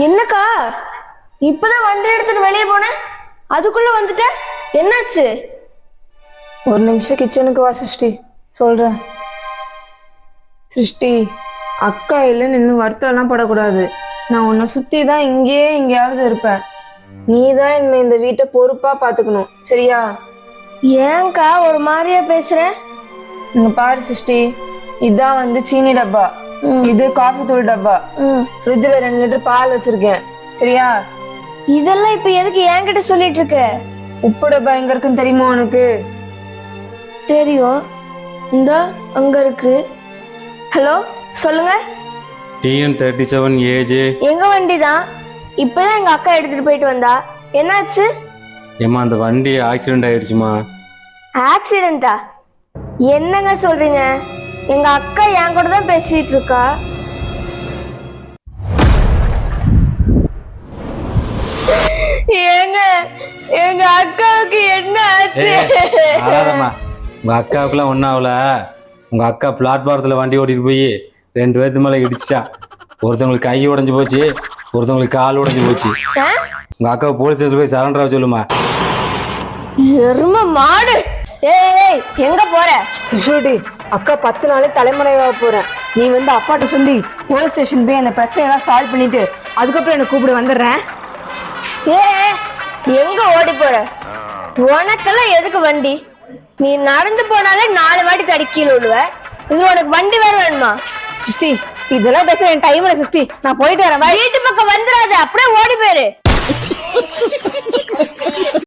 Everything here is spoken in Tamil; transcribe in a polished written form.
என்னக்கா இப்பதான் வண்டி எடுத்துட்டு வெளியே போனேன், அதுக்குள்ள வந்துட்ட, என்னாச்சு? ஒரு நிமிஷம் கிச்சனுக்கு வா சிருஷ்டி, சொல்றேன். சிருஷ்டி, அக்கா இல்லைன்னு இன்னும் வருத்தம் எல்லாம் படக்கூடாது. நான் உன்னை சுத்தி தான் இங்கேயே எங்கேயாவது இருப்பேன். நீ தான் இனிமே இந்த வீட்டை பொறுப்பா பாத்துக்கணும், சரியா? ஏன்க்கா ஒரு மாதிரியா பேசுற? இங்க பாரு சிருஷ்டி, இதான் வந்து சீனி டப்பா, இது காஃபி தூள் டப்பா, ஃப்ரிட்ஜ்ல 2 லிட்டர் பால் வச்சிருக்கேன், சரியா? இதெல்லாம் இப்ப எதுக்கு என்கிட்ட சொல்லிட்டு இருக்க? உப்பு டப்பா எங்க இருக்குன்னு தெரியுமா உனக்கு? தெரியும், இந்த அங்க இருக்கு. ஹலோ, சொல்லுங்க. TN37 AJ. எங்க வண்டி தான், இப்பதான் எங்க அக்கா எடுத்துட்டு போயிட்டு வந்தா. என்னாச்சு? ஏமா அந்த வண்டி ஆக்சிடென்ட் ஆயிடுச்சுமா. ஆக்சிடென்டா? என்னங்க சொல்றீங்க? எங்க அக்கா என் கூட தான் பேசிட்டு இருக்கா. ஏங்க, எங்க அக்காவுக்கு என்ன ஆச்சு? அழாதம்மா, உங்க அக்காவுக்குலாம் ஒன்றும் ஆகல. உங்க அக்கா பிளாட்பாரத்தில் வண்டி ஓட்டிட்டு போய் 2 பேர்த்து மேலே இடிச்சிட்டா. ஒருத்தவங்களுக்கு கை உடைஞ்சு போச்சு, ஒருத்தவங்களுக்கு கால் உடைஞ்சு போச்சு. உங்க அக்காவை போலீஸ் ஸ்டேஷன் போய் சரண்டரா சொல்லுமா. எரும மாடு. ஏய், எங்க போற? சிருஷ்டி, அக்கா 10 நாளே தலைமுறையாக போறேன். நீ வந்து அப்பாட்ட சொல்லி போலீஸ் ஸ்டேஷன் போய் அந்த பிரச்சனையெல்லாம் சால்வ் பண்ணிட்டு அதுக்கப்புறம் என்ன கூப்பிட வந்துடுறேன். ஏ, எங்க ஓடி போற? உனக்கெல்லாம் எதுக்கு வண்டி? நீ நடந்து போனாலே 4 வாட்டி தடுக்கில விழுவ, இதுல உனக்கு வண்டி வேற வேணுமா? சிருஷ்டி, இதெல்லாம் பேச என் டைம் இல்லை சிருஷ்டி, நான் போயிட்டு வரேன். வீட்டு பக்கம் வந்துடாத, அப்படியே ஓடி போயிரு.